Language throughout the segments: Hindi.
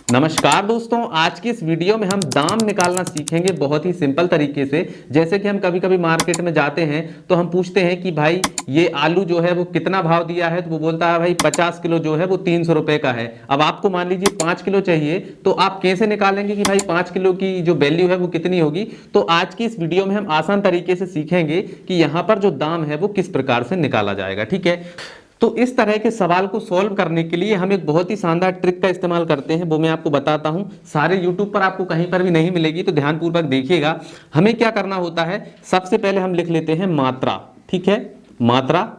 नमस्कार दोस्तों, आज की इस वीडियो में हम दाम निकालना सीखेंगे बहुत ही सिंपल तरीके से। जैसे कि हम कभी कभी मार्केट में जाते हैं तो हम पूछते हैं कि भाई ये आलू जो है वो कितना भाव दिया है, तो वो बोलता है भाई 50 किलो जो है वो 300 रुपए का है। अब आपको मान लीजिए 5 किलो चाहिए, तो आप कैसे निकालेंगे कि भाई 5 किलो की जो वैल्यू है वो कितनी होगी। तो आज की इस वीडियो में हम आसान तरीके से सीखेंगे कि यहाँ पर जो दाम है वो किस प्रकार से निकाला जाएगा। ठीक है, तो इस तरह के सवाल को सॉल्व करने के लिए हम एक बहुत ही शानदार ट्रिक का इस्तेमाल करते हैं, वो मैं आपको बताता हूं। सारे यूट्यूब पर आपको कहीं पर भी नहीं मिलेगी, तो ध्यानपूर्वक देखिएगा। हमें क्या करना होता है, सबसे पहले हम लिख लेते हैं मात्रा। ठीक है, मात्रा,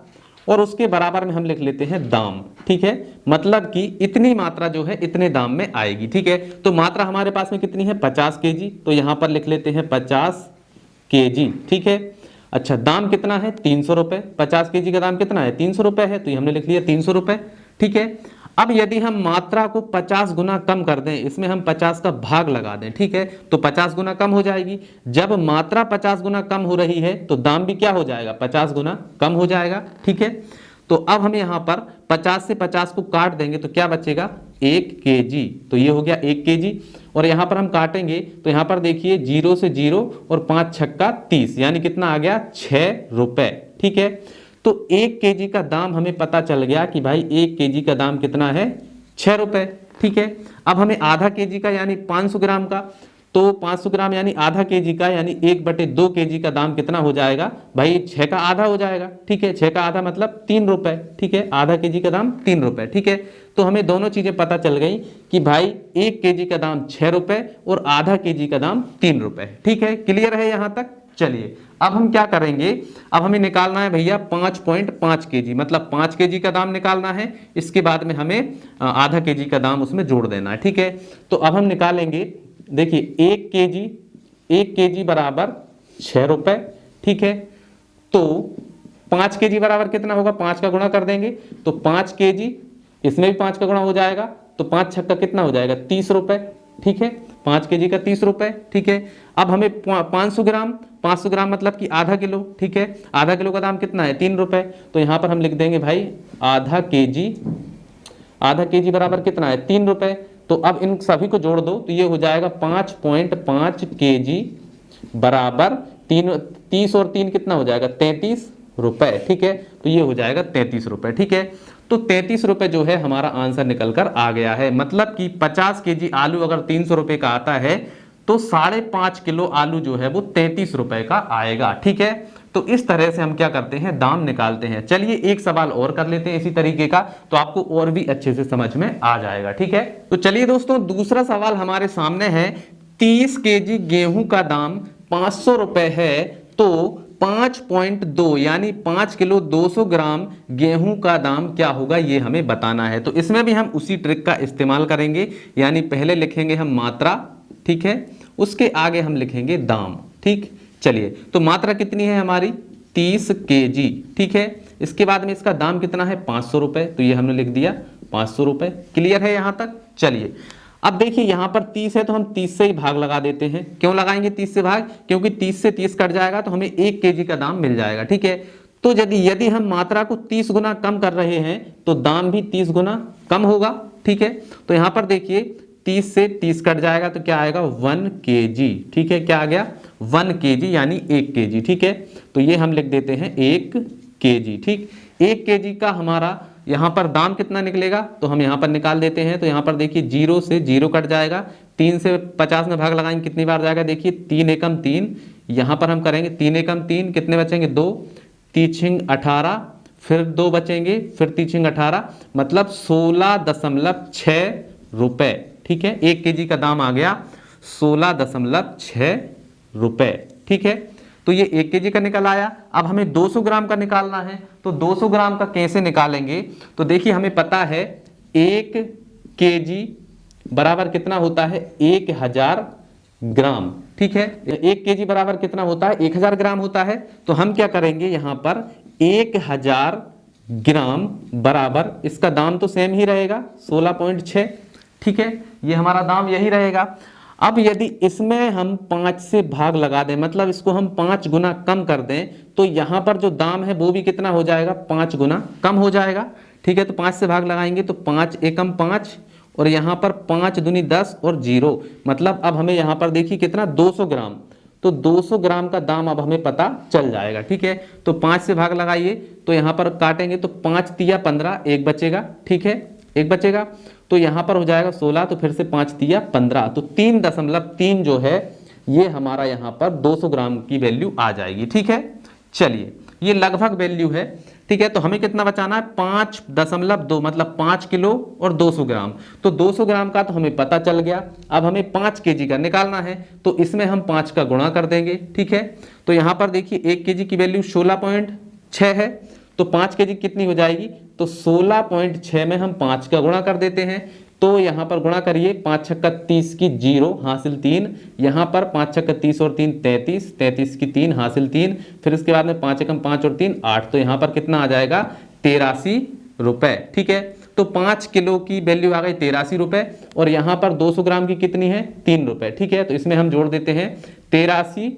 और उसके बराबर में हम लिख लेते हैं दाम। ठीक है, मतलब कि इतनी मात्रा जो है इतने दाम में आएगी। ठीक है, तो मात्रा हमारे पास में कितनी है, 50 केजी, तो यहां पर लिख लेते हैं 50 केजी। ठीक है, अच्छा, दाम कितना है, 300 रुपए। 50 केजी का दाम कितना है, 300 रुपए है, तो ये हमने लिख लिया 300 रुपए। ठीक है, अब यदि हम मात्रा को 50 गुना कम कर दें, इसमें हम 50 का भाग लगा दें, ठीक है, तो 50 गुना कम हो जाएगी। जब मात्रा 50 गुना कम हो रही है तो दाम भी क्या हो जाएगा, 50 गुना कम हो जाएगा। ठीक है, तो अब हम यहाँ पर 50 से 50 को काट देंगे तो क्या बचेगा, 1 केजी। तो ये हो गया 1 केजी, और यहाँ पर हम काटेंगे तो यहाँ पर देखिए 0 से 0 और 5 छक्का 30, यानी कितना आ गया, 6 रुपए। ठीक है, तो 1 केजी का दाम हमें पता चल गया कि भाई 1 केजी का दाम कितना है, 6 रुपए। ठीक है, अब हमें आधा केजी का यानी 500 ग्राम का, तो 500 ग्राम यानी आधा केजी का यानी 1/2 केजी का दाम कितना हो जाएगा भाई, 6 का आधा हो जाएगा। ठीक है, 6 का आधा मतलब 3 रुपए। ठीक है, आधा केजी का दाम 3 रुपए। ठीक है, तो हमें दोनों चीजें पता चल गई कि भाई 1 केजी का दाम 6 रुपए और आधा केजी का दाम 3 रुपए। ठीक है, क्लियर है यहां तक। चलिए अब हम क्या करेंगे, अब हमें निकालना है भैया 5.5 केजी, मतलब 5 केजी का दाम निकालना है। इसके बाद में हमें आधा केजी का दाम उसमें जोड़ देना है। ठीक है, तो अब हम निकालेंगे, देखिए 1 केजी बराबर 6 रुपए। ठीक है, तो 5 केजी बराबर कितना होगा, 5 का गुणा कर देंगे तो 5 केजी, इसमें भी 5 का गुणा हो जाएगा, तो 5 छक्का कितना हो जाएगा, 30 रुपए। ठीक है, 5 केजी का 30 रुपए। ठीक है, अब हमें 500 ग्राम मतलब कि आधा किलो। ठीक है, आधा किलो का दाम कितना है, 3 रुपए, तो यहां पर हम लिख देंगे भाई आधा केजी बराबर कितना है, 3 रुपए। तो अब इन सभी को जोड़ दो तो ये हो जाएगा 5.5 केजी बराबर 30 और 3 कितना हो जाएगा, 33 रुपए। ठीक है, तो ये हो जाएगा 33 रुपए। ठीक है, तो 33 रुपए जो है हमारा आंसर निकल कर आ गया है। मतलब कि 50 केजी आलू अगर 300 रुपए का आता है तो 5.5 किलो आलू जो है वो 33 रुपए का आएगा। ठीक है, तो इस तरह से हम क्या करते हैं, दाम निकालते हैं। चलिए एक सवाल और कर लेते हैं इसी तरीके का, तो आपको और भी अच्छे से समझ में आ जाएगा। ठीक है, तो चलिए दोस्तों, दूसरा सवाल हमारे सामने है। 30 केजी गेहूं का दाम 500 रुपए है, तो 5.2 यानी 5 किलो 200 ग्राम गेहूं का दाम क्या होगा, ये हमें बताना है। तो इसमें भी हम उसी ट्रिक का इस्तेमाल करेंगे, यानी पहले लिखेंगे हम मात्रा, ठीक है, उसके आगे हम लिखेंगे दाम। ठीक, चलिए, तो मात्रा कितनी है हमारी, 30 केजी। ठीक है, इसके बाद में इसका दाम कितना है, 500 रुपए, तो ये हमने लिख दिया 500 रुपए। क्लियर है यहां तक। चलिए अब देखिए यहां पर 30 है तो हम 30 से ही भाग लगा देते हैं। क्यों लगाएंगे 30 से भाग, क्योंकि 30 से 30 कट जाएगा तो हमें 1 केजी का दाम मिल जाएगा। ठीक है, तो यदि हम मात्रा को 30 गुना कम कर रहे हैं तो दाम भी 30 गुना कम होगा। ठीक है, तो यहां पर देखिए 30 से 30 कट जाएगा तो क्या आएगा, 1 केजी। ठीक है, क्या आ गया, 1 केजी यानी 1 केजी। ठीक है, तो ये हम लिख देते हैं 1 केजी। ठीक, 1 केजी का हमारा यहाँ पर दाम कितना निकलेगा, तो हम यहाँ पर निकाल देते हैं। तो यहाँ पर देखिए 0 से 0 कट जाएगा, 3 से 50 में भाग लगाएंगे कितनी बार जाएगा, देखिए 3 एकम 3, यहाँ पर हम करेंगे 3 एकम 3, कितने बचेंगे, 2, 3 18, फिर 2 बचेंगे, फिर 3 18, मतलब 16.6 रुपए। ठीक है, 1 केजी का दाम आ गया 16.6 रुपए। ठीक है, तो ये 1 केजी का निकल आया। अब हमें 200 ग्राम का निकालना है, तो 200 ग्राम का कैसे निकालेंगे, तो देखिए हमें पता है 1 केजी बराबर कितना होता है, 1000 ग्राम। ठीक है, 1 केजी बराबर कितना होता है, 1000 ग्राम होता है। तो हम क्या करेंगे, यहां पर 1000 ग्राम बराबर, इसका दाम तो सेम ही रहेगा 16.6। ठीक है, ये हमारा दाम यही रहेगा। अब यदि इसमें हम 5 से भाग लगा दें, मतलब इसको हम 5 गुना कम कर दें, तो यहाँ पर जो दाम है वो भी कितना हो जाएगा, 5 गुना कम हो जाएगा। ठीक है, तो 5 से भाग लगाएंगे तो 5 एकम 5 और यहाँ पर 5 दूनी 10 और 0, मतलब अब हमें यहाँ पर देखिए कितना 200 ग्राम, तो 200 ग्राम का दाम अब हमें पता चल जाएगा। ठीक है, तो 5 से भाग लगाइए, तो यहाँ पर काटेंगे तो 5 तिया 15, एक बचेगा। ठीक है, एक बचेगा, तो यहाँ पर हो जाएगा 16, तो फिर से 5 तिया 15, तो 3.3 जो है ये हमारा यहाँ पर 200 ग्राम की वैल्यू आ जाएगी। ठीक है, चलिए ये लगभग वैल्यू है। ठीक है, तो हमें कितना बचाना है 5.2, मतलब 5 किलो और 200 ग्राम। तो 200 ग्राम का तो हमें पता चल गया, अब हमें 5 केजी का निकालना है, तो इसमें हम 5 का गुणा कर देंगे। ठीक है, तो यहाँ पर देखिए 1 केजी की वैल्यू 16.6 है, तो 5 केजी कितनी हो जाएगी, तो 16.6 में हम 5 का गुणा कर देते हैं। तो यहाँ पर गुणा करिए, 5 छक्का 30 की 0 हासिल 3, यहाँ पर 5 छक्का 30 और 3 33, 33 की 3 हासिल 3, फिर इसके बाद में 5 एकम 5 और 3 8, तो यहाँ पर कितना आ जाएगा 83 रुपए। ठीक है, तो 5 किलो की वैल्यू आ गई 83 रुपए, और यहाँ पर 200 ग्राम की कितनी है 3 रुपए। ठीक है, तो इसमें हम जोड़ देते हैं 83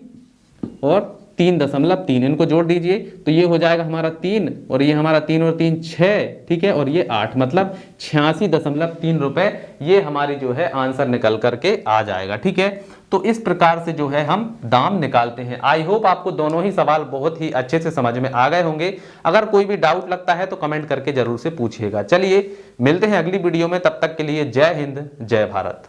और 3.3, इनको जोड़ दीजिए, तो ये हो जाएगा हमारा 3, और ये हमारा 3 और 3 6, ठीक है, और ये 8, मतलब 86.3 रुपए ये हमारी जो है आंसर निकल करके आ जाएगा। ठीक है, तो इस प्रकार से जो है हम दाम निकालते हैं। आई होप आपको दोनों ही सवाल बहुत ही अच्छे से समझ में आ गए होंगे। अगर कोई भी डाउट लगता है तो कमेंट करके जरूर से पूछिएगा। चलिए मिलते हैं अगली वीडियो में, तब तक के लिए जय हिंद जय भारत।